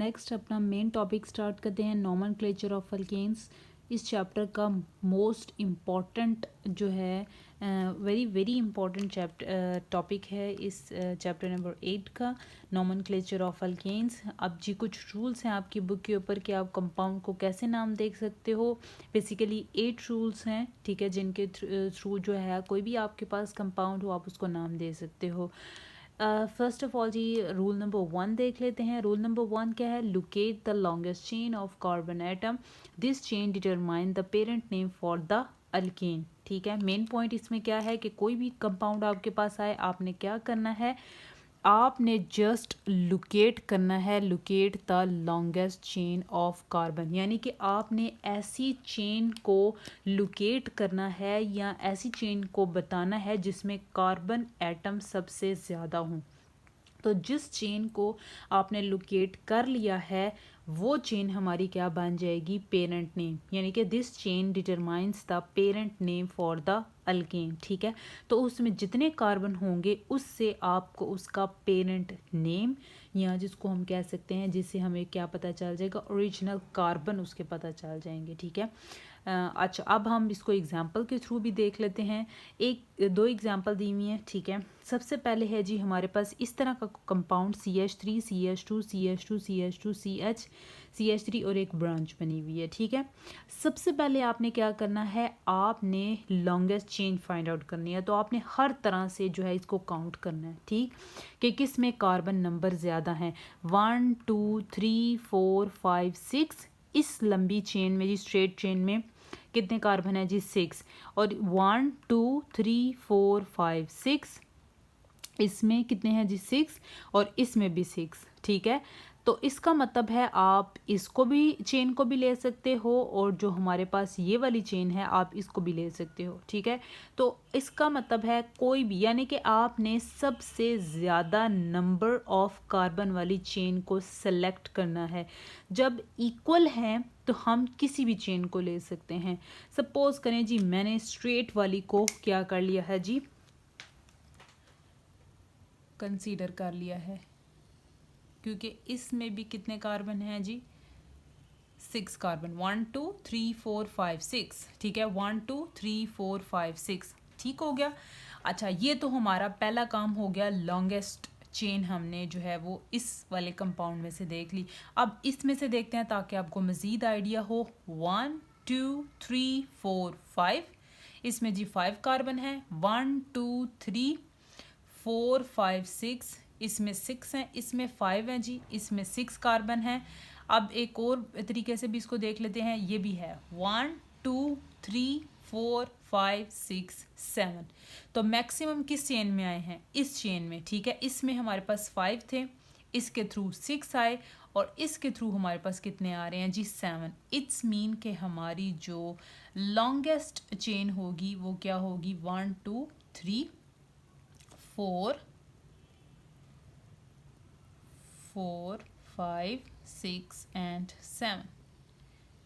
Next अपना main topic start करते हैं, नॉमेनक्लेचर ऑफ अल्केन्स। इस चैप्टर का मोस्ट इम्पॉर्टेंट जो है वेरी वेरी इम्पॉर्टेंट टॉपिक है इस चैप्टर नंबर 8 का, नॉमेनक्लेचर ऑफ अल्केन्स। अब जी कुछ रूल्स हैं आपकी बुक के ऊपर कि आप कंपाउंड को कैसे नाम देख सकते हो। बेसिकली 8 रूल्स हैं, ठीक है, जिनके थ्रू जो है कोई भी आपके पास कंपाउंड हो आप उसको नाम दे सकते हो। फर्स्ट ऑफ ऑल जी रूल नंबर 1 देख लेते हैं। रूल नंबर 1 क्या है? Locate the longest chain of carbon atom, this chain determine the parent name for the alkane. ठीक है, मेन पॉइंट इसमें क्या है कि कोई भी कंपाउंड आपके पास आए, आपने क्या करना है, आपने जस्ट लोकेट करना है, locate the longest chain of carbon, यानी कि आपने ऐसी चेन को लोकेट करना है या ऐसी चेन को बताना है जिसमें कार्बन एटम सबसे ज़्यादा हों। तो जिस चेन को आपने लोकेट कर लिया है वो चेन हमारी क्या बन जाएगी? पेरेंट नेम, यानी कि this chain determines the parent name for the alkane. ठीक है, तो उसमें जितने कार्बन होंगे उससे आपको उसका पेरेंट नेम, या जिसको हम कह सकते हैं, जिससे हमें क्या पता चल जाएगा, ओरिजिनल कार्बन उसके पता चल जाएंगे। ठीक है, अच्छा अब हम इसको एग्जाम्पल के थ्रू भी देख लेते हैं। दो एग्जाम्पल दी हुई हैं। ठीक है, सबसे पहले है जी हमारे पास इस तरह का compound CH3 CH2 CH2 CH2 CH3 और एक ब्रांच बनी हुई है। ठीक है, सबसे पहले आपने क्या करना है, आपने लॉन्गेस्ट चेन फाइंड आउट करनी है। तो आपने हर तरह से जो है इसको काउंट करना है, ठीक, कि किस में कार्बन नंबर ज़्यादा हैं। 1 2 3 4 5 6, इस लंबी चेन में जी स्ट्रेट चेन में कितने कार्बन है जी? 6। और 1 2 3 4 5 6, इसमें कितने हैं जी? 6, और इसमें भी 6। ठीक है, तो इसका मतलब है आप इसको भी चेन को भी ले सकते हो और जो हमारे पास ये वाली चेन है आप इसको भी ले सकते हो। ठीक है, तो इसका मतलब है कोई भी, यानी कि आपने सबसे ज़्यादा नंबर ऑफ कार्बन वाली चेन को सेलेक्ट करना है। जब इक्वल हैं तो हम किसी भी चेन को ले सकते हैं। सपोज करें जी मैंने स्ट्रेट वाली को क्या कर लिया है जी, कंसीडर कर लिया है, क्योंकि इसमें भी कितने कार्बन हैं जी? 6 कार्बन। 1 2 3 4 5 6। ठीक है, 1 2 3 4 5 6। ठीक हो गया। अच्छा, ये तो हमारा पहला काम हो गया, लॉन्गेस्ट चेन हमने जो है वो इस वाले कंपाउंड में से देख ली। अब इसमें से देखते हैं ताकि आपको मज़ीद आइडिया हो। 1 2 3 4 5, इसमें जी 5 कार्बन है। 1 2 3 4 5 6, इसमें 6 हैं, इसमें 5 हैं जी, इसमें 6 कार्बन है। अब एक और तरीके से भी इसको देख लेते हैं, ये भी है 1 2 3 4 5 6 7। तो मैक्सिमम किस चेन में आए हैं? इस चेन में। ठीक है, इसमें हमारे पास 5 थे, इसके थ्रू 6 आए, और इसके थ्रू हमारे पास कितने आ रहे हैं जी? 7। इट्स मीन के हमारी जो लॉन्गेस्ट चेन होगी वो क्या होगी? 1 2 3 4 4 5 6 एंड 7।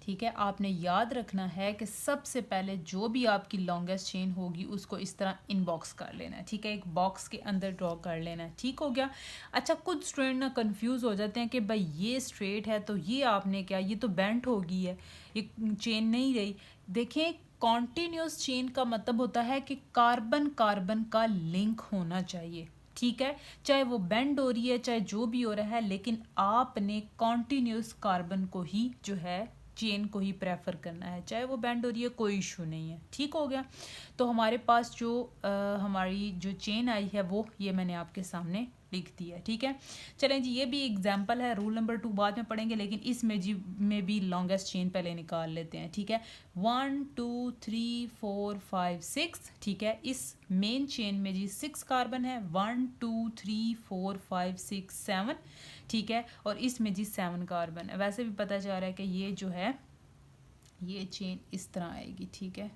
ठीक है, आपने याद रखना है कि सबसे पहले जो भी आपकी लॉन्गेस्ट चेन होगी उसको इस तरह इनबॉक्स कर लेना है। ठीक है, एक बॉक्स के अंदर ड्रॉ कर लेना है। ठीक हो गया। अच्छा, कुछ स्टूडेंट ना कंफ्यूज हो जाते हैं कि भाई ये स्ट्रेट है तो ये आपने क्या, ये तो बेंट हो गई है, ये चेन नहीं रही। देखें, कॉन्टिन्यूस चेन का मतलब होता है कि कार्बन कार्बन का लिंक होना चाहिए। ठीक है, चाहे वो बेंड हो रही है, चाहे जो भी हो रहा है, लेकिन आपने कॉन्टिन्यूस कार्बन को ही जो है चेन को ही प्रेफर करना है, चाहे वो बेंड हो रही है, कोई इशू नहीं है। ठीक हो गया। तो हमारे पास जो हमारी जो चेन आई है वो ये मैंने आपके सामने लिख दी है। ठीक है, चलें जी, ये भी एग्जाम्पल है। रूल नंबर 2 बाद में पढ़ेंगे, लेकिन इसमें जी में भी लॉन्गेस्ट चेन पहले निकाल लेते हैं। ठीक है, 1 2 3 4 5 6। ठीक है, इस मेन चेन में जी 6 कार्बन है। 1 2 3 4 5 6 7। ठीक है, और इसमें जी 7 कार्बन है। वैसे भी पता चल रहा है कि ये जो है ये चेन इस तरह आएगी। ठीक है,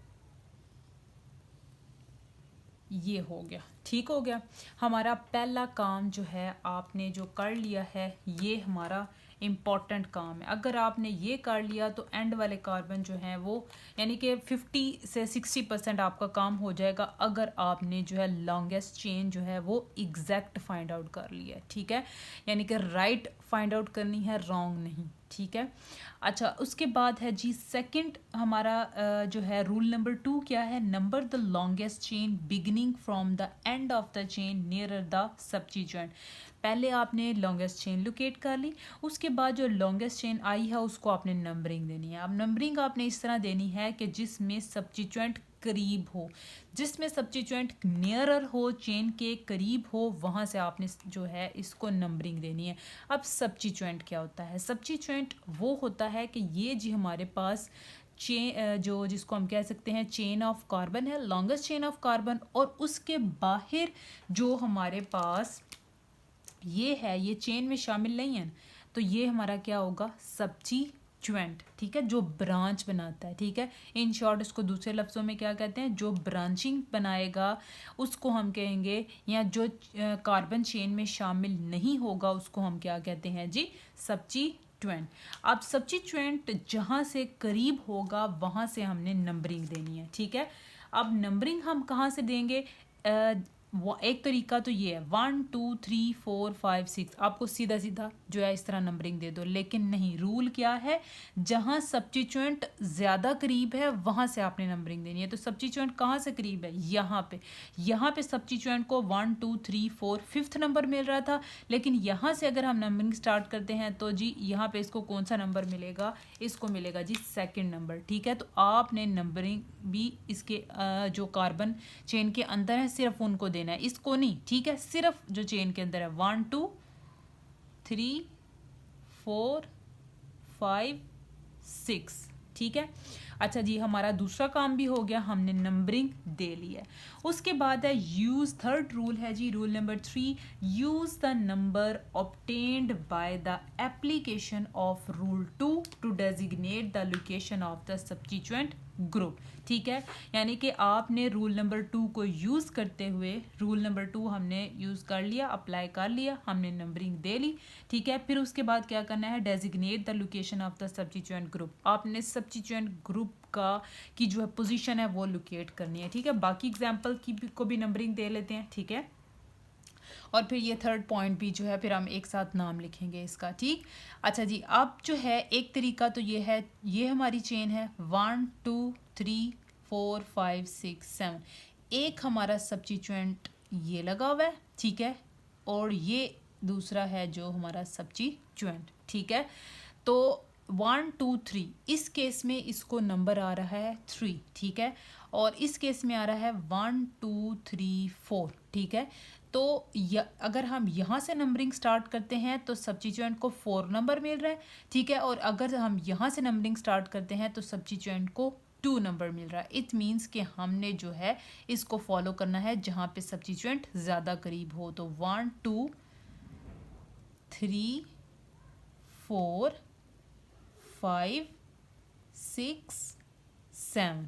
ये हो गया। ठीक हो गया। हमारा पहला काम जो है आपने जो कर लिया है, ये हमारा इम्पॉर्टेंट काम है। अगर आपने ये कर लिया तो एंड वाले कार्बन जो हैं वो, यानी कि 50 से 60% आपका काम हो जाएगा अगर आपने जो है लॉन्गेस्ट चेन जो है वो एग्जैक्ट फाइंड आउट कर लिया है। ठीक है, यानी कि राइट फाइंड आउट करनी है, रॉन्ग नहीं, ठीक है। अच्छा, उसके बाद है जी सेकंड हमारा जो है रूल नंबर 2 क्या है, number the longest chain beginning from the end of the chain nearer the substituent. पहले आपने लॉन्गेस्ट चेन लोकेट कर ली, उसके बाद जो लॉन्गेस्ट चेन आई है उसको आपने नंबरिंग देनी है। अब नंबरिंग आपने इस तरह देनी है कि जिसमें सबस्टिट्यूएंट करीब हो, जिसमें सबस्टिट्यूएंट नियरर हो, चेन के करीब हो, वहाँ से आपने जो है इसको नंबरिंग देनी है। अब सबस्टिट्यूएंट क्या होता है, सबस्टिट्यूएंट वो होता है कि ये जी हमारे पास जो जिसको हम कह सकते हैं चेन ऑफ कार्बन है, लॉन्गेस्ट चेन ऑफ कार्बन, और उसके बाहर जो हमारे पास ये है, ये चेन में शामिल नहीं है, तो ये हमारा क्या होगा, सबस्टिट्यूएंट, ठीक है, जो ब्रांच बनाता है, ठीक है। इन शॉर्ट इसको दूसरे लफ्ज़ों में क्या कहते हैं, जो ब्रांचिंग बनाएगा उसको हम कहेंगे, या जो कार्बन चेन में शामिल नहीं होगा उसको हम क्या कहते हैं जी, सबस्टिट्यूएंट। अब सबस्टिट्यूएंट जहाँ से करीब होगा वहाँ से हमने नंबरिंग देनी है, ठीक है। अब नंबरिंग हम कहाँ से देंगे, एक तरीका तो ये है 1 2 3 4 5 6, आपको सीधा सीधा जो है इस तरह नंबरिंग दे दो, लेकिन नहीं, रूल क्या है, जहाँ सबस्टिट्यूएंट ज़्यादा करीब है वहाँ से आपने नंबरिंग देनी है। तो सबस्टिट्यूएंट कहाँ से करीब है, यहाँ पे सबस्टिट्यूएंट को 1 2 3 4 5th नंबर मिल रहा था, लेकिन यहाँ से अगर हम नंबरिंग स्टार्ट करते हैं तो जी यहाँ पे इसको कौन सा नंबर मिलेगा, इसको मिलेगा जी सेकेंड नंबर, ठीक है। तो आपने नंबरिंग भी इसके जो कार्बन चेन के अंदर है सिर्फ उनको देना है, इसको नहीं, ठीक है, सिर्फ जो चेन के अंदर है 1 2 3 4 5 6, ठीक है। अच्छा जी, हमारा दूसरा काम भी हो गया, हमने नंबरिंग दे ली है। उसके बाद है यूज़, थर्ड रूल है जी, rule number 3, use the number obtained by the application of rule 2 to designate the location of the substituent group, ठीक है। यानी कि आपने रूल नंबर 2 को यूज़ करते हुए, रूल नंबर 2 हमने यूज़ कर लिया, अप्लाई कर लिया, हमने नंबरिंग दे ली, ठीक है। फिर उसके बाद क्या करना है, designate the location of the substituent group, आपने सबस्टिट्यूएंट ग्रुप की जो है पोजीशन है वो लोकेट करनी है, ठीक है। बाकी एग्जाम्पल को भी नंबरिंग दे लेते हैं, ठीक है। और फिर ये थर्ड पॉइंट भी जो है फिर हम एक साथ नाम लिखेंगे इसका, ठीक। अच्छा जी, अब जो है एक तरीका तो ये है, ये हमारी चेन है 1 2 3 4 5 6 7, एक हमारा सबस्टिट्यूएंट ये लगा हुआ है, ठीक है, और ये दूसरा है जो हमारा सबस्टिट्यूएंट, ठीक है। तो 1 2 3 इस केस में इसको नंबर आ रहा है 3, ठीक है, और इस केस में आ रहा है 1 2 3 4, ठीक है। तो अगर हम यहाँ से नंबरिंग स्टार्ट करते हैं तो सबस्टिट्यूएंट को 4 नंबर मिल रहा है, ठीक है, और अगर हम यहाँ से नंबरिंग स्टार्ट करते हैं तो सबस्टिट्यूएंट को 2 नंबर मिल रहा है। इट मीन्स कि हमने जो है इसको फॉलो करना है जहाँ पे सबस्टिट्यूएंट ज़्यादा करीब हो। तो 1 2 3 4 5 6 7,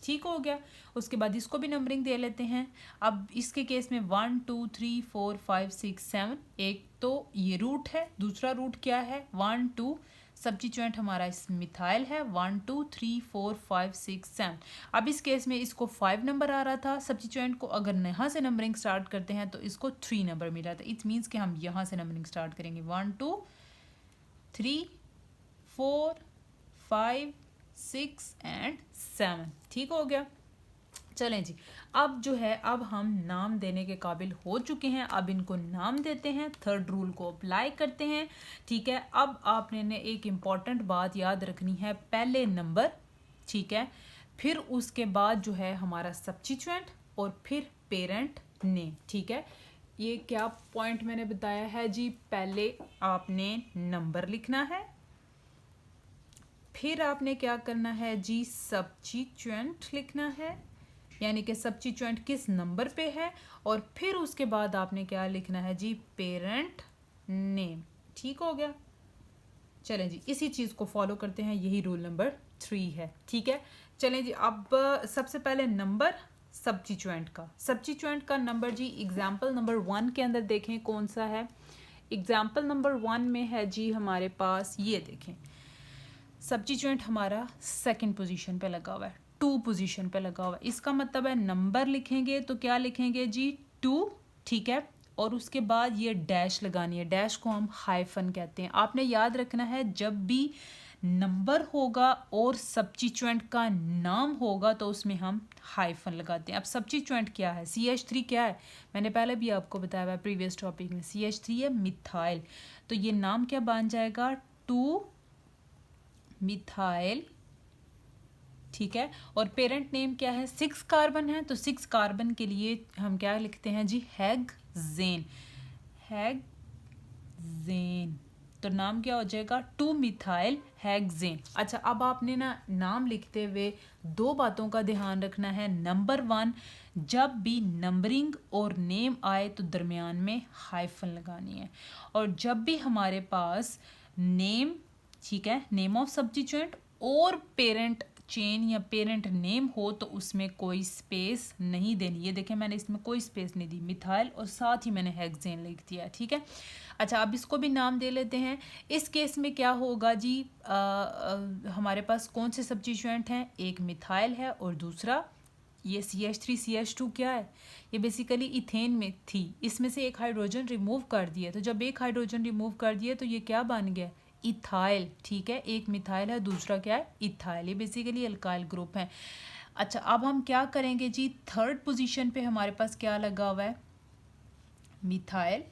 ठीक हो गया। उसके बाद इसको भी नंबरिंग दे लेते हैं। अब इसके केस में 1 2 3 4 5 6 7, एक तो ये रूट है, दूसरा रूट क्या है 1 2, सबस्टिट्यूएंट हमारा इस मिथाइल है 1 2 3 4 5 6 7। अब इस केस में इसको 5 नंबर आ रहा था सबस्टिट्यूएंट को, अगर यहाँ से नंबरिंग स्टार्ट करते हैं तो इसको 3 नंबर मिला था। इट मीन्स कि हम यहाँ से नंबरिंग स्टार्ट करेंगे 1 2 3 4 5 6 एंड 7, ठीक हो गया। चलें जी, अब जो है अब हम नाम देने के काबिल हो चुके हैं, अब इनको नाम देते हैं, थर्ड रूल को अप्लाई करते हैं, ठीक है। अब आपने ने एक इम्पॉर्टेंट बात याद रखनी है, पहले नंबर, ठीक है, फिर उसके बाद जो है हमारा सबस्टिट्यूएंट और फिर पेरेंट नेम, ठीक है। ये क्या पॉइंट मैंने बताया है जी, पहले आपने नंबर लिखना है, फिर आपने क्या करना है जी, सबस्टिट्यूएंट लिखना है, यानी कि सबस्टिट्यूएंट किस नंबर पे है, और फिर उसके बाद आपने क्या लिखना है जी, पेरेंट नेम, ठीक हो गया। चलें जी, इसी चीज़ को फॉलो करते हैं, यही रूल नंबर 3 है, ठीक है। चलें जी, अब सबसे पहले नंबर सबस्टिट्यूएंट का नंबर जी, एग्जाम्पल नंबर 1 के अंदर देखें कौन सा है। एग्जाम्पल नंबर 1 में है जी हमारे पास, ये देखें सबस्टिट्यूएंट हमारा सेकंड पोजीशन पे लगा हुआ है, 2 पोजीशन पे लगा हुआ है। इसका मतलब है नंबर लिखेंगे तो क्या लिखेंगे जी 2, ठीक है, और उसके बाद ये डैश लगानी है, डैश को हम हाइफन कहते हैं। आपने याद रखना है जब भी नंबर होगा और सब्स्टिट्यूएंट का नाम होगा तो उसमें हम हाइफन लगाते हैं। अब सब्स्टिट्यूएंट क्या है, CH3 क्या है, मैंने पहले भी आपको बताया है प्रीवियस टॉपिक में, CH3 है मिथाइल। तो ये नाम क्या बन जाएगा, 2 मिथाइल, ठीक है। और पेरेंट नेम क्या है, 6 कार्बन है, तो 6 कार्बन के लिए हम क्या लिखते हैं जी, हेक्सेन, हेक्सेन। तो नाम क्या हो जाएगा, 2 मिथाइल हेक्सेन। अच्छा, अब आपने ना नाम लिखते हुए दो बातों का ध्यान रखना है। नंबर 1, जब भी नंबरिंग और नेम आए तो दरमियान में हाइफन लगानी है। और जब भी हमारे पास नेम, ठीक है, नेम ऑफ सब्स्टिट्यूएंट और पेरेंट चेन या पेरेंट नेम हो तो उसमें कोई स्पेस नहीं देनी। ये देखें मैंने इसमें कोई स्पेस नहीं दी, मिथाइल और साथ ही मैंने हेक्सेन लिख दिया, ठीक है। अच्छा, अब इसको भी नाम दे लेते हैं। इस केस में क्या होगा जी, हमारे पास कौन से सब्स्टिट्यूएंट हैं, एक मिथाइल है और दूसरा ये CH3 CH2 क्या है, ये बेसिकली इथेन में थी, इसमें से एक हाइड्रोजन रिमूव कर दिया। तो जब एक हाइड्रोजन रिमूव कर दिया तो ये क्या बन गया, इथाइल, ठीक है। एक मिथाइल है, दूसरा क्या है, इथाइल। ये बेसिकली अल्काइल ग्रुप है। अच्छा, अब हम क्या करेंगे जी, थर्ड पोजीशन पे हमारे पास क्या लगा हुआ है, मिथाइल,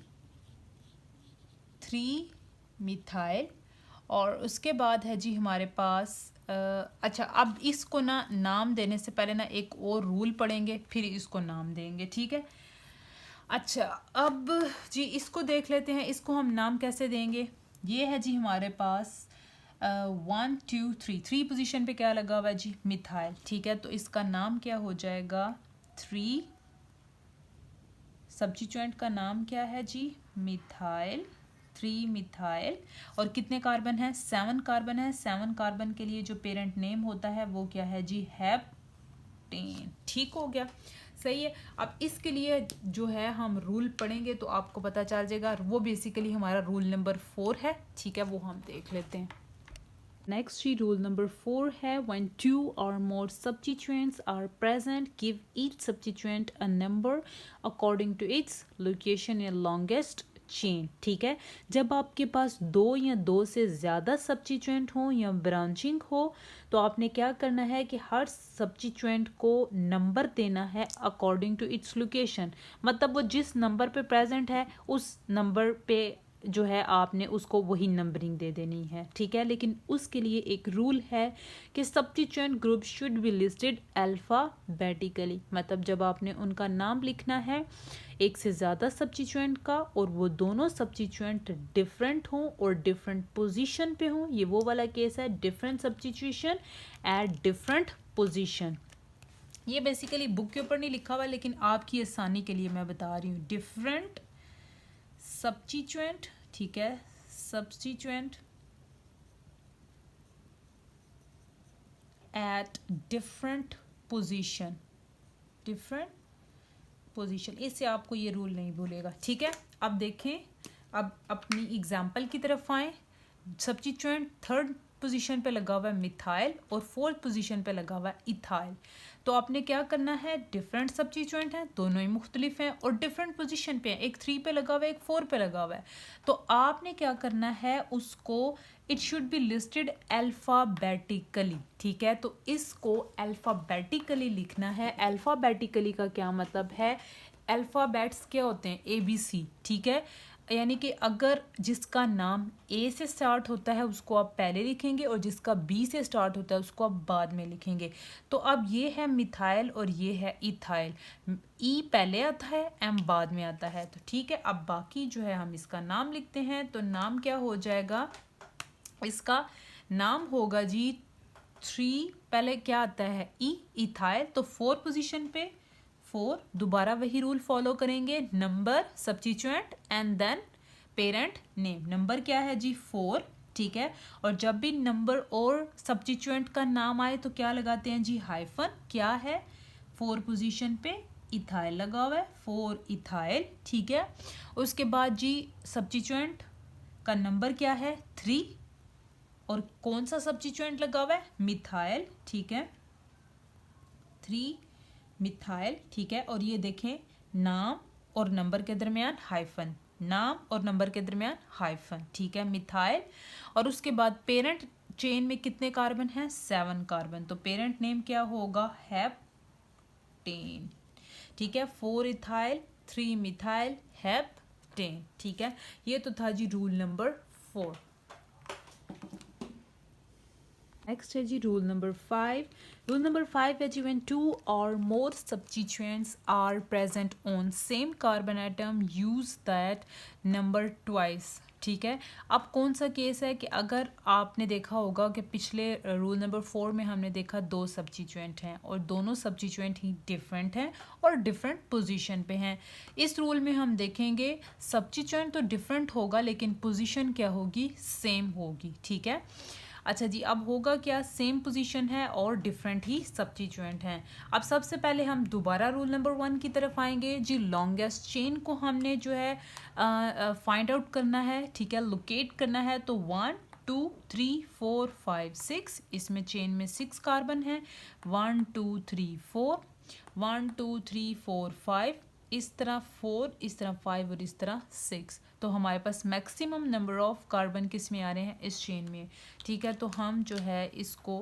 3 मिथाइल। और उसके बाद है जी हमारे पास अच्छा, अब इसको ना नाम देने से पहले ना एक और रूल पढ़ेंगे, फिर इसको नाम देंगे, ठीक है। अच्छा, अब जी इसको देख लेते हैं, इसको हम नाम कैसे देंगे। ये है जी हमारे पास 1 2 3 पोजीशन पे क्या लगा हुआ है जी, मिथाइल, ठीक है। तो इसका नाम क्या हो जाएगा, 3, सब्स्टिट्यूएंट का नाम क्या है जी, मिथाइल, 3 मिथाइल। और कितने कार्बन है, 7 कार्बन है। 7 कार्बन के लिए जो पेरेंट नेम होता है वो क्या है जी, हेप्टेन, ठीक हो गया, सही है। अब इसके लिए जो है हम रूल पढ़ेंगे तो आपको पता चल जाएगा, वो बेसिकली हमारा रूल नंबर 4 है, ठीक है, वो हम देख लेते हैं। नेक्स्ट जी रूल नंबर 4 है, when 2 or more substituents are present, give each substituent a number according to its location in longest chain, ठीक है। जब आपके पास 2 या 2 से ज़्यादा सब्स्टिट्यूएंट हो या ब्रांचिंग हो तो आपने क्या करना है कि हर सब्स्टिट्यूएंट को नंबर देना है अकॉर्डिंग टू इट्स लोकेशन, मतलब वो जिस नंबर पे प्रेजेंट है उस नंबर पे जो है आपने उसको वही नंबरिंग दे देनी है, ठीक है। लेकिन उसके लिए एक रूल है कि substituent group should be listed alphabetically, मतलब जब आपने उनका नाम लिखना है एक से ज़्यादा सब्स्टिट्यूएंट का और वो दोनों सब्स्टिट्यूएंट डिफरेंट हों और डिफरेंट पोजीशन पे हों, ये वो वाला केस है, different substitution at different position. ये बेसिकली बुक के ऊपर नहीं लिखा हुआ लेकिन आपकी आसानी के लिए मैं बता रही हूँ, डिफरेंट सब्स्टिट्यूएंट, ठीक है, substituent at different position, different position, इससे आपको ये रूल नहीं भूलेगा, ठीक है। अब देखें, अब अपनी एग्जाम्पल की तरफ आए। सब्स्टिट्यूएंट थर्ड पोजीशन पे लगा हुआ है मिथाइल और फोर्थ पोजीशन पे लगा हुआ है इथाइल। तो आपने क्या करना है, डिफरेंट सब्स्टिट्यूएंट हैं, दोनों ही मुख्तलिफ हैं और डिफरेंट पोजीशन पे हैं, एक 3 पे लगा हुआ है, एक 4 पे लगा हुआ है। तो आपने क्या करना है, उसको it should be listed alphabetically, ठीक है। तो इसको अल्फ़ाबेटिकली लिखना है। अल्फ़ाबेटिकली का क्या मतलब है, अल्फ़ाबेट्स क्या होते हैं, ABC, ठीक है। यानी कि अगर जिसका नाम A से स्टार्ट होता है उसको आप पहले लिखेंगे और जिसका B से स्टार्ट होता है उसको आप बाद में लिखेंगे। तो अब ये है मिथाइल और ये है इथाइल, E पहले आता है, M बाद में आता है, तो ठीक है। अब बाकी जो है हम इसका नाम लिखते हैं, तो नाम क्या हो जाएगा, इसका नाम होगा जी 3, पहले क्या आता है E, इथाइल, तो 4 पोजीशन पे 4, दोबारा वही रूल फॉलो करेंगे, number, substituent and then parent name. Number क्या है जी 4, ठीक है। और जब भी नंबर और सब्स्टिट्यूएंट का नाम आए तो क्या लगाते हैं जी, हाइफन, क्या है 4 पोजीशन पे इथाइल लगा हुआ है, 4 इथाइल, ठीक है। उसके बाद जी सब्स्टिट्यूएंट का नंबर क्या है 3 और कौन सा सब्स्टिट्यूएंट लगा हुआ है, मिथाइल, ठीक है, 3 मिथाइल, ठीक है। और ये देखें नाम और नंबर के दरमियान हाइफन, नाम और नंबर के दरमियान हाइफन, ठीक है, मिथाइल। और उसके बाद पेरेंट चेन में कितने कार्बन हैं? 7 कार्बन, तो पेरेंट नेम क्या होगा? हेप्टेन, ठीक है, 4 इथाइल 3 मिथाइल हेप्टेन, ठीक है। ये तो था जी रूल नंबर 4। नेक्स्ट है जी रूल नंबर 5। रूल नंबर 5 है जी व्हेन 2 और more substituents are present on same carbon atom use that number twice, ठीक है। अब कौन सा केस है कि अगर आपने देखा होगा कि पिछले रूल नंबर 4 में हमने देखा 2 सब्स्टिट्यूएंट हैं और दोनों सब्स्टिट्यूएंट ही डिफरेंट हैं और डिफरेंट पोजीशन पे हैं। इस रूल में हम देखेंगे सब्स्टिट्यूएंट तो डिफरेंट होगा लेकिन पोजीशन क्या होगी? सेम होगी, ठीक है। अच्छा जी, अब होगा क्या? सेम पोजीशन है और डिफरेंट ही सब्स्टिट्यूएंट हैं। अब सबसे पहले हम दोबारा रूल नंबर 1 की तरफ आएंगे जी। लॉन्गेस्ट चेन को हमने जो है फाइंड आउट करना है, ठीक है, लोकेट करना है। तो 1 2 3 4 5 6, इसमें चेन में 6 कार्बन है। 1 2 3 4, 1 2 3 4 5, इस तरह 4, इस तरह 5 और इस तरह 6। तो हमारे पास मैक्सिमम नंबर ऑफ कार्बन किस में आ रहे हैं? इस चेन में, ठीक है। तो हम जो है इसको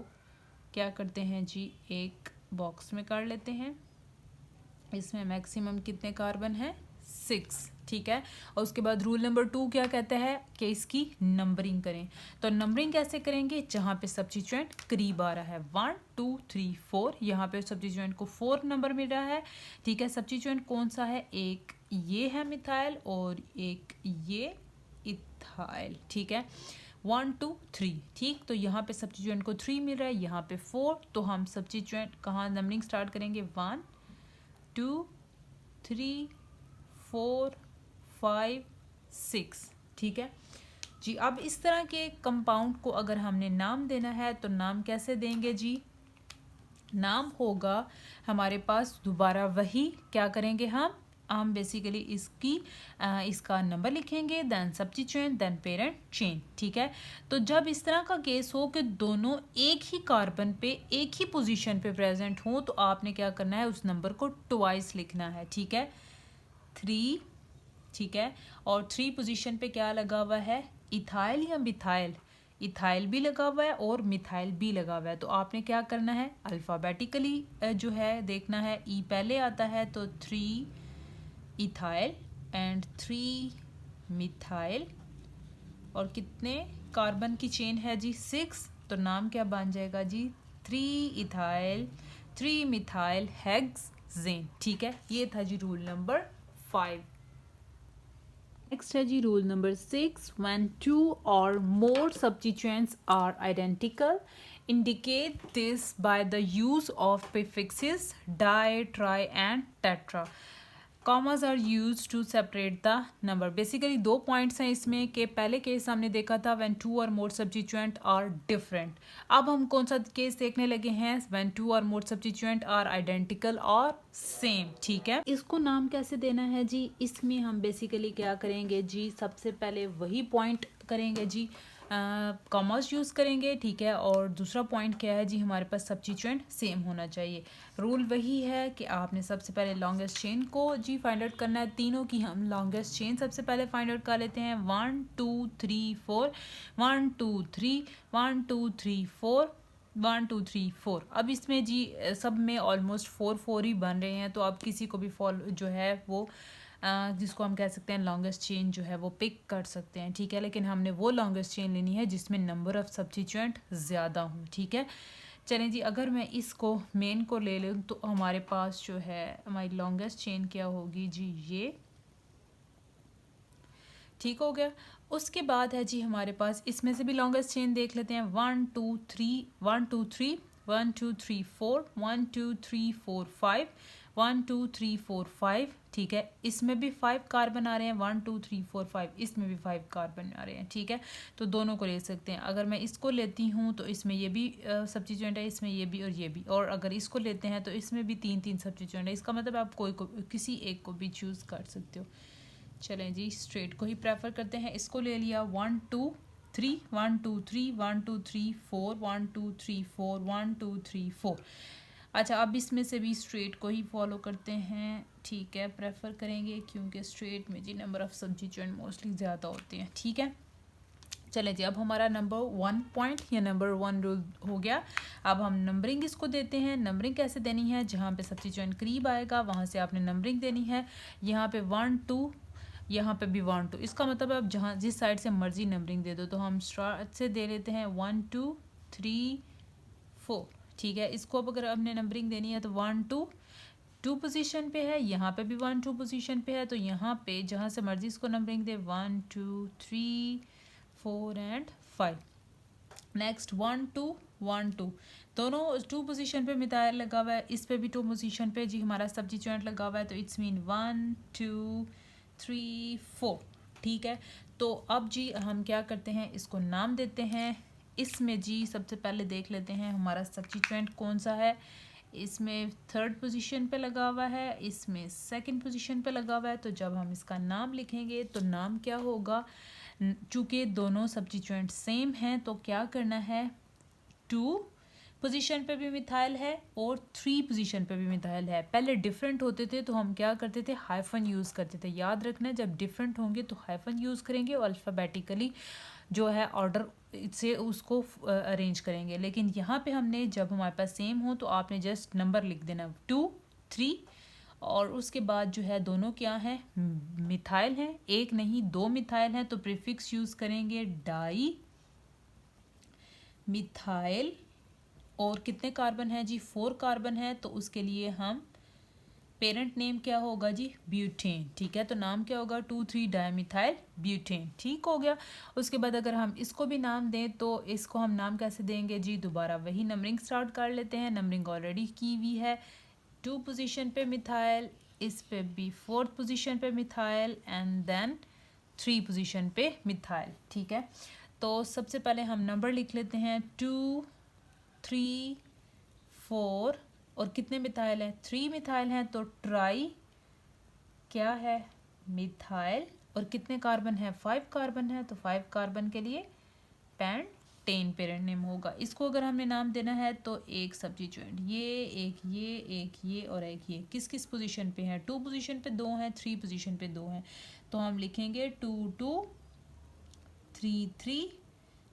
क्या करते हैं जी, एक बॉक्स में कर लेते हैं। इसमें मैक्सिमम कितने कार्बन है? 6, ठीक है। और उसके बाद रूल नंबर 2 क्या कहता है कि इसकी नंबरिंग करें। तो नंबरिंग कैसे करेंगे? जहाँ पे सब्स्टिट्यूएंट करीब आ रहा है 1 2 3 4, यहाँ पे सब्स्टिट्यूएंट को 4 नंबर मिल रहा है, ठीक है। सब्स्टिट्यूएंट कौन सा है? एक ये है मिथाइल और एक ये इथाइल, ठीक है। 1 2 3, ठीक। तो यहाँ पे सब्स्टिट्यूएंट को 3 मिल रहा है, यहाँ पे 4। तो हम सब्स्टिट्यूएंट कहाँ नंबरिंग स्टार्ट करेंगे? 1 2 3 4 5 6, ठीक है जी। अब इस तरह के कंपाउंड को अगर हमने नाम देना है तो नाम कैसे देंगे जी? नाम होगा हमारे पास दोबारा वही, क्या करेंगे हम बेसिकली इसका नंबर लिखेंगे, then substituent, then parent chain, ठीक है। तो जब इस तरह का केस हो कि दोनों एक ही कार्बन पे एक ही पोजीशन पे प्रेजेंट हो तो आपने क्या करना है? उस नंबर को ट्वाइस लिखना है, ठीक है। 3, ठीक है। और 3 पोजीशन पे क्या लगा हुआ है? इथाइल या मिथाइल? इथाइल भी लगा हुआ है और मिथाइल भी लगा हुआ है। तो आपने क्या करना है? अल्फ़ाबेटिकली जो है देखना है। ई पहले आता है तो 3 इथाइल एंड 3 मिथाइल, और कितने कार्बन की चेन है जी? 6। तो नाम क्या बन जाएगा जी? 3 इथाइल 3 मिथाइल हेक्सेन, ठीक है। ये था जी रूल नंबर 5। नेक्स्ट है जी रूल नंबर 6। व्हेन 2 और more substituents are identical indicate this by the use of prefixes di, tri and tetra. Commas are used to separate the number. Basically 2 points हैं इसमें कि पहले केस हमने देखा था when 2 or more substituent are different. अब हम कौन सा केस देखने लगे हैं? when 2 or more substituent are identical or same, ठीक है। इसको नाम कैसे देना है जी? इसमें हम बेसिकली क्या करेंगे जी? सबसे पहले वही पॉइंट करेंगे जी, कॉमर्स यूज़ करेंगे, ठीक है। और दूसरा पॉइंट क्या है जी? हमारे पास सब्स्टिट्यूएंट सेम होना चाहिए। रूल वही है कि आपने सबसे पहले लॉन्गेस्ट चेन को जी फाइंड आउट करना है। तीनों की हम लॉन्गेस्ट चेन सबसे पहले फाइंड आउट कर लेते हैं। 1 2 3 4, 1 2 3, 1 2 3 4, 1 2 3 4। अब इसमें जी सब में ऑलमोस्ट 4 4 ही बन रहे हैं, तो अब किसी को भी फॉलो जो है वो जिसको हम कह सकते हैं लॉन्गेस्ट चेन जो है वो पिक कर सकते हैं, ठीक है। लेकिन हमने वो लॉन्गेस्ट चेन लेनी है जिसमें नंबर ऑफ सब्स्टिट्यूएंट ज़्यादा हों, ठीक है। चलें जी, अगर मैं इसको मेन को ले लूँ तो हमारे पास जो है हमारी लॉन्गेस्ट चेन क्या होगी जी? ये, ठीक हो गया। उसके बाद है जी हमारे पास इसमें से भी लॉन्गेस्ट चेन देख लेते हैं। 1 2 3 1 2 3 1 2 3 4 1 2 3 4 5 1 2 3 4 5, ठीक है। इसमें भी 5 कार्बन आ रहे हैं। 1 2 3 4 5, इसमें भी 5 कार्बन आ रहे हैं, ठीक है। तो दोनों को ले सकते हैं। अगर मैं इसको लेती हूँ तो इसमें ये भी सब्स्टिट्यूएंट है, इसमें ये भी और ये भी। और अगर इसको लेते हैं तो इसमें भी 3 सब्स्टिट्यूएंट है। इसका मतलब आप किसी एक को भी चूज़ कर सकते हो। चलें जी, स्ट्रेट को ही प्रेफर करते हैं। इसको ले लिया। 1 2 3 1 2 3 1 2 3 4 1 2 3 4 1 2 3 4। अच्छा, अब इसमें से भी स्ट्रेट को ही फॉलो करते हैं। ठीक है, प्रेफर करेंगे क्योंकि स्ट्रेट में जी नंबर ऑफ सब्स्टिट्यूएंट मोस्टली ज़्यादा होते हैं। ठीक है, चले जी, अब हमारा नंबर 1 पॉइंट या नंबर 1 रूल हो गया। अब हम नंबरिंग इसको देते हैं। नंबरिंग कैसे देनी है, जहाँ पे सब्स्टिट्यूएंट करीब आएगा वहाँ से आपने नंबरिंग देनी है। यहाँ पे 1 2, यहाँ पे भी 1 2, इसका मतलब आप जहाँ जिस साइड से मर्जी नंबरिंग दे दो। तो हम स्टार्ट से दे लेते हैं 1 2 3 4। ठीक है, इसको अब अगर आपने नंबरिंग देनी है तो 1 2 2 पोजीशन पे है, यहाँ पे भी 1 2 पोजीशन पे है। तो यहाँ पे जहाँ से मर्जी इसको नंबरिंग दे 1 2 3 4 एंड 5। नेक्स्ट 1 2 1 2, दोनों 2 पोजीशन पे मिथाइल लगा हुआ है। इस पे भी 2 पोजीशन पे जी हमारा सब्स्टिट्यूएंट लगा हुआ है। तो इट्स मीन 1 2 3 4। ठीक है, तो अब जी हम क्या करते हैं, इसको नाम देते हैं। इसमें जी सबसे पहले देख लेते हैं हमारा सब्स्टिट्यूएंट कौन सा है। इसमें 3rd पोजीशन पे लगा हुआ है, इसमें 2nd पोजीशन पे लगा हुआ है। तो जब हम इसका नाम लिखेंगे तो नाम क्या होगा, चूँकि दोनों सब्स्टिट्यूएंट सेम हैं तो क्या करना है, 2 पोजीशन पे भी मिथाइल है और 3 पोजीशन पे भी मिथाइल है। पहले डिफरेंट होते थे तो हम क्या करते थे, हाइफन यूज़ करते थे। याद रखना, जब डिफरेंट होंगे तो हाइफन यूज़ करेंगे और अल्फ़ाबेटिकली जो है ऑर्डर से उसको अरेंज करेंगे। लेकिन यहाँ पे हमने जब हमारे पास सेम हो तो आपने जस्ट नंबर लिख देना 2 3, और उसके बाद जो है दोनों क्या हैं, मिथाइल हैं। एक नहीं 2 मिथाइल हैं तो प्रीफिक्स यूज़ करेंगे डाई मिथाइल। और कितने कार्बन है जी, 4 कार्बन है। तो उसके लिए हम पेरेंट नेम क्या होगा जी, ब्यूटेन। ठीक है, तो नाम क्या होगा 2 3 डायमिथाइल ब्यूटेन। ठीक हो गया। उसके बाद अगर हम इसको भी नाम दें तो इसको हम नाम कैसे देंगे जी, दोबारा वही नंबरिंग स्टार्ट कर लेते हैं। नंबरिंग ऑलरेडी की हुई है। 2 पोजीशन पे मिथाइल, इस पे भी 4th पोजीशन पे मिथाइल एंड देन 3 पोजीशन पे मिथाइल। ठीक है, तो सबसे पहले हम नंबर लिख लेते हैं 2 3 4, और कितने मिथाइल हैं, 3 मिथाइल हैं। तो ट्राई क्या है, मिथाइल। और कितने कार्बन है, 5 कार्बन है। तो 5 कार्बन के लिए पेंटेन पेरेंट नेम होगा। इसको अगर हमने नाम देना है तो एक सब्स्टिट्यूएंट ये, एक ये और एक ये किस किस पोजीशन पे है, 2 पोजीशन पे 2 हैं, 3 पोजीशन पे 2 हैं। तो हम लिखेंगे 2 2 3 3।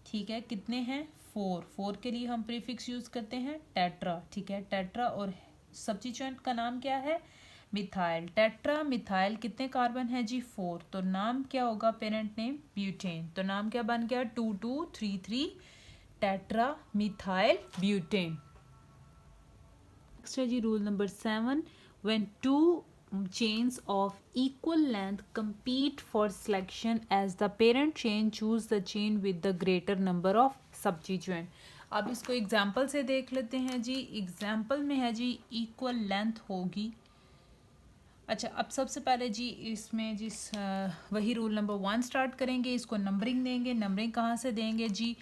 ठीक है, कितने हैं, 4। 4 के लिए हम प्रीफिक्स यूज़ करते हैं टेट्रा। ठीक है, टेट्रा। और सब्स्टिट्यूएंट का नाम क्या है, मिथाइल। टेट्रा मिथाइल, कितने कार्बन है जी, 4। तो नाम क्या होगा, पेरेंट नेम ब्यूटेन। तो नाम क्या बन गया, 2 2 3 3 टेट्रा मिथाइल ब्यूटेन। नेक्स्ट है जी rule number 7, when 2 chains of equal length compete for selection as the parent chain choose the chain with the greater number of substituent। अब इसको एग्जाम्पल से देख लेते हैं जी। एग्जाम्पल में है जी इक्वल लेंथ होगी। अच्छा, अब सबसे पहले जी इसमें जिस वही रूल नंबर 1 स्टार्ट करेंगे। इसको नंबरिंग देंगे। नंबरिंग कहाँ से देंगे जी,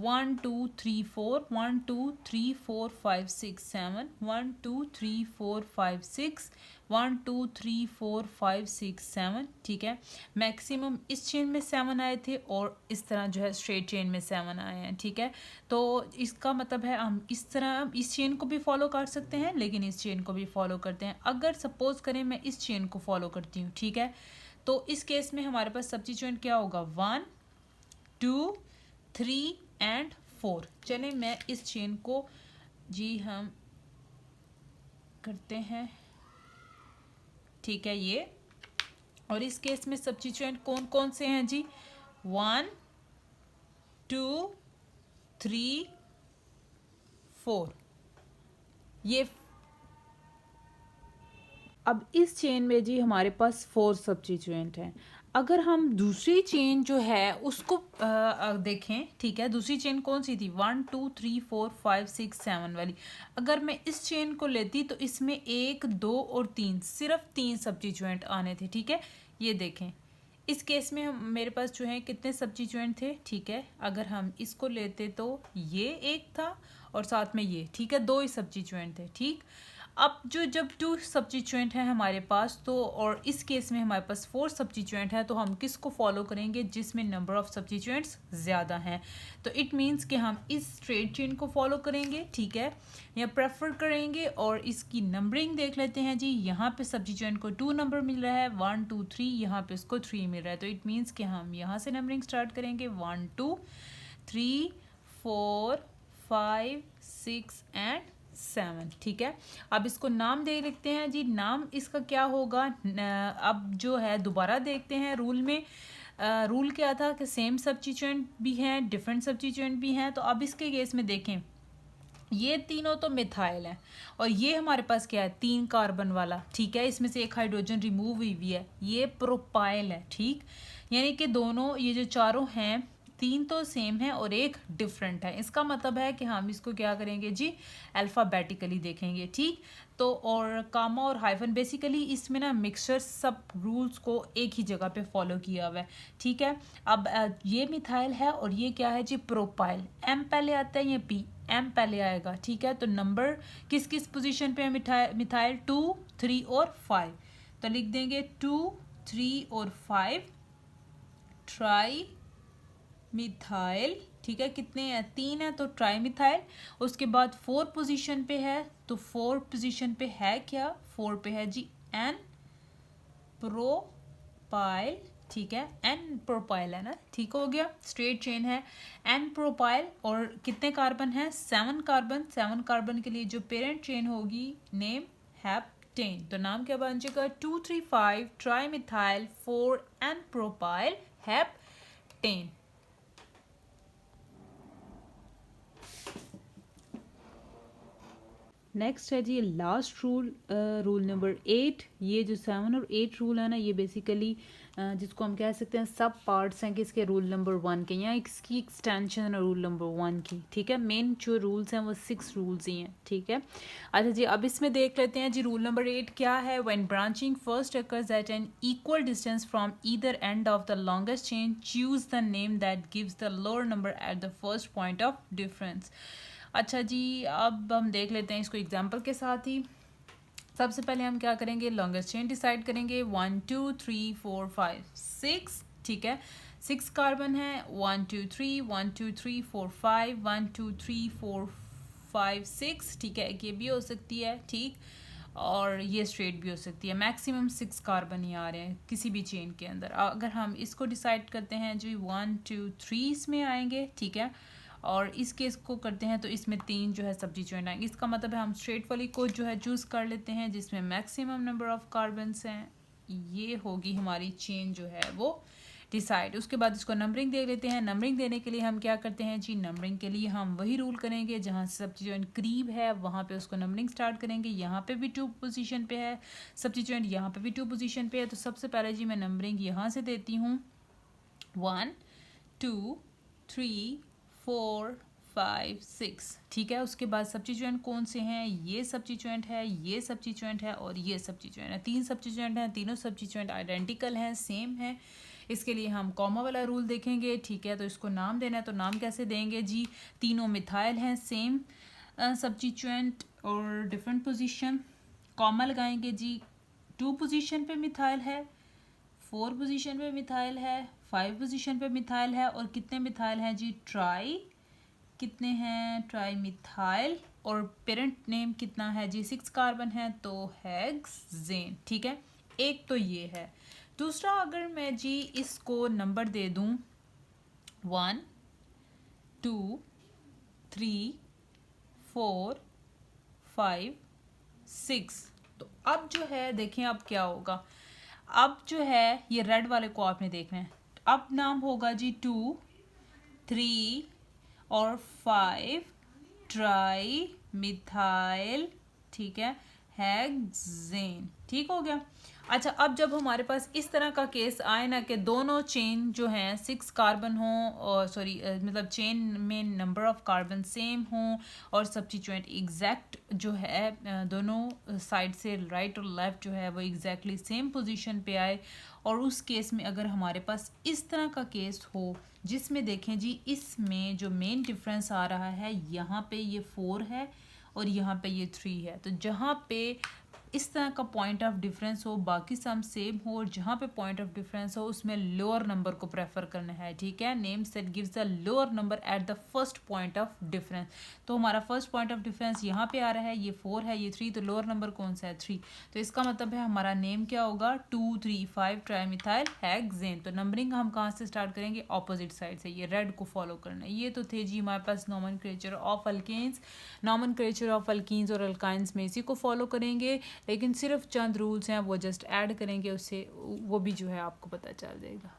1 2 3 4, 1 2 3 4 5 6 7, 1 2 3 4 5 6, 1 2 3 4 5 6 7। ठीक है, मैक्सिमम इस चेन में 7 आए थे और इस तरह जो है स्ट्रेट चेन में 7 आए हैं। ठीक है, तो इसका मतलब है हम इस तरह इस चेन को भी फॉलो कर सकते हैं, लेकिन इस चेन को भी फॉलो करते हैं। अगर सपोज करें मैं इस चेन को फॉलो करती हूँ, ठीक है, तो इस केस में हमारे पास सब्स्टिट्यूएंट क्या होगा, 1 2 3 एंड 4। चलें मैं इस चेन को जी हम करते हैं। ठीक है, ये, और इस केस में सब्स्टिट्यूएंट कौन कौन से हैं जी, 1 2 3 4। ये अब इस चेन में जी हमारे पास 4 सब्स्टिट्यूएंट हैं। अगर हम दूसरी चेन जो है उसको देखें, ठीक है, दूसरी चेन कौन सी थी, 1 2 3 4 5 6 7 वाली। अगर मैं इस चेन को लेती तो इसमें 1 2 और 3, सिर्फ 3 सब्स्टिट्यूएंट आने थे। ठीक है, ये देखें, इस केस में हम मेरे पास जो है कितने सब्स्टिट्यूएंट थे। ठीक है, अगर हम इसको लेते तो ये एक था और साथ में ये, ठीक है, 2 ही सब्स्टिट्यूएंट थे। ठीक, अब जो जब 2 सब्स्टिट्यूएंट है हमारे पास, तो और इस केस में हमारे पास 4 सब्स्टिट्यूएंट है, तो हम किसको फॉलो करेंगे? जिसमें नंबर ऑफ सब्स्टिट्यूएंट्स ज़्यादा हैं। तो इट मीन्स कि हम इस स्ट्रेट चेन को फॉलो करेंगे, ठीक है, या प्रेफर करेंगे। और इसकी नंबरिंग देख लेते हैं जी। यहाँ पे सब्स्टिट्यूएंट को 2 नंबर मिल रहा है, 1 2 3, यहाँ पे उसको 3 मिल रहा है। तो इट मीन्स कि हम यहाँ से नंबरिंग स्टार्ट करेंगे 1 2 3 4 5 6 एंड 7, ठीक है। अब इसको नाम दे लिखते हैं जी। नाम इसका क्या होगा? अब जो है दोबारा देखते हैं रूल में। रूल क्या था कि सेम सब्स्टिट्यूएंट भी हैं, डिफरेंट सब्स्टिट्यूएंट भी हैं। तो अब इसके केस में देखें, ये तीनों तो मिथाइल है और ये हमारे पास क्या है? 3 कार्बन वाला, ठीक है। इसमें से एक हाइड्रोजन रिमूव हुई हुई है, ये प्रोपाइल है, ठीक। यानी कि दोनों ये जो चारों हैं, 3 तो सेम है और एक डिफरेंट है। इसका मतलब है कि हम इसको क्या करेंगे जी? अल्फ़ाबेटिकली देखेंगे, ठीक। तो और कामा और हाइफन बेसिकली इसमें ना मिक्सचर सब रूल्स को एक ही जगह पे फॉलो किया हुआ है, ठीक है। अब ये मिथाइल है और ये क्या है जी? प्रोपाइल। एम पहले आता है या पी? एम पहले आएगा, ठीक है। तो नंबर किस किस पोजीशन पे है मिथाइल? 2 3 और 5। तो लिख देंगे 2 3 और 5 ट्राई मिथाइल, ठीक है। कितने हैं? 3 है, तो ट्राई मिथाइल। उसके बाद 4 पोजीशन पे है, तो 4 पोजीशन पे है क्या? 4 पे है जी एन प्रोपाइल, ठीक है। एन प्रोपाइल है ना, ठीक हो गया। स्ट्रेट चेन है एन प्रोपाइल। और कितने कार्बन है? 7 कार्बन। 7 कार्बन के लिए जो पेरेंट चेन होगी, नेम हेप्टेन। तो नाम क्या बन जाएगा? 2 3 5 trimethyl 4 n propyl heptane. Next है जी लास्ट रूल, रूल नंबर 8। ये जो 7 और 8 रूल है ना, ये बेसिकली जिसको हम कह सकते हैं सब पार्ट्स हैं किसके? रूल नंबर 1 के, या इसकी एक्सटेंशन है रूल नंबर 1 की, ठीक है। मेन जो रूल्स हैं वो 6 रूल्स ही हैं, ठीक है। अच्छा जी, अब इसमें देख लेते हैं जी रूल नंबर 8 क्या है। When branching first occurs at an equal distance from either end of the longest chain, choose the name that gives the lower number at the first point of difference। अच्छा जी, अब हम देख लेते हैं इसको example के साथ ही। सबसे पहले हम क्या करेंगे? लॉन्गेस्ट चेन डिसाइड करेंगे। 1 2 3 4 5 6, ठीक है। 6 कार्बन है। 1 2 3 1 2 3 4 5 1 2 3 4 5 6, ठीक है। एक ये भी हो सकती है, ठीक, और ये स्ट्रेट भी हो सकती है। मैक्सिमम 6 कार्बन ही आ रहे हैं किसी भी चेन के अंदर। अगर हम इसको डिसाइड करते हैं जी 1 2 3 इसमें आएंगे, ठीक है। और इस केस को करते हैं तो इसमें 3 जो है सब्स्टिट्यूएंट आएंगे। इसका मतलब है हम स्ट्रेट वाली को जो है चूज़ कर लेते हैं जिसमें मैक्सिमम नंबर ऑफ कार्बन्स हैं। ये होगी हमारी चेन जो है वो डिसाइड। उसके बाद इसको नंबरिंग दे लेते हैं। नंबरिंग देने के लिए हम क्या करते हैं जी? नंबरिंग के लिए हम वही रूल करेंगे, जहाँ सब्स्टिट्यूएंट करीब है वहाँ पे उसको नंबरिंग स्टार्ट करेंगे। यहाँ पे भी 2 पोजीशन पे है सब्स्टिट्यूएंट, यहाँ पे भी 2 पोजीशन पे है। तो सबसे पहले जी मैं नंबरिंग यहाँ से देती हूँ 1 2 3 4 5 6, ठीक है। उसके बाद सब्स्टिट्यूएंट कौन से हैं? ये सब्स्टिट्यूएंट है, ये सब्स्टिट्यूएंट है और ये सब्स्टिट्यूएंट है। 3 सब्स्टिट्यूएंट हैं, तीनों सब्स्टिट्यूएंट आइडेंटिकल हैं, सेम है। इसके लिए हम कॉमा वाला रूल देखेंगे, ठीक है। तो इसको नाम देना है, तो नाम कैसे देंगे जी? तीनों मिथाइल हैं, सेम सब्स्टिट्यूएंट और डिफरेंट पोजीशन। कॉमा लगाएंगे जी। 2 पोजीशन पे मिथाइल है, 4 पोजीशन पे मिथाइल है, 5 पोजीशन पे मिथाइल है। और कितने मिथाइल हैं जी? ट्राई, कितने हैं? Tri methyl. और पेरेंट नेम कितना है जी? 6 कार्बन है, तो हेक्सेन, ठीक है। एक तो ये है। दूसरा, अगर मैं जी इसको नंबर दे दूं 1 2 3 4 5 6, तो अब जो है देखें अब क्या होगा। अब जो है ये रेड वाले को आपने देखना है। अब नाम होगा जी 2 3 और 5 ट्राई मिथाइल, ठीक है, हेक्सेन, ठीक हो गया। अच्छा, अब जब हमारे पास इस तरह का केस आए ना कि दोनों चेन जो हैं 6 कार्बन हों, और सॉरी मतलब चेन में नंबर ऑफ कार्बन सेम हों और सब्स्टिट्यूएंट एग्जैक्ट जो है दोनों साइड से राइट और लेफ्ट जो है वो एग्जैक्टली सेम पोजीशन पे आए, और उस केस में अगर हमारे पास इस तरह का केस हो जिसमें देखें जी इसमें जो मेन डिफरेंस आ रहा है, यहाँ पे ये 4 है और यहाँ पे ये 3 है। तो जहाँ पे इस तरह का पॉइंट ऑफ डिफरेंस हो, बाकी सम सेम हो, और जहाँ पे पॉइंट ऑफ डिफरेंस हो उसमें लोअर नंबर को प्रेफर करना है, ठीक है। Name set gives the lower number at the first point of difference. तो हमारा फर्स्ट पॉइंट ऑफ डिफरेंस यहाँ पे आ रहा है, ये 4 है, ये 3, तो लोअर नंबर कौन सा है 3। तो इसका मतलब है हमारा नेम क्या होगा 2,3,5 ट्राइमिथाइल हेक्सेन। तो नंबरिंग हम कहाँ से स्टार्ट करेंगे, ऑपोजिट साइड से, ये रेड को फॉलो करना है। ये तो थे जी हमारे पास nomenclature of alkanes, nomenclature of alkenes और अल्काइंस में इसी को फॉलो करेंगे, लेकिन सिर्फ चंद रूल्स हैं वो जस्ट ऐड करेंगे, उससे वो भी जो है आपको पता चल जाएगा।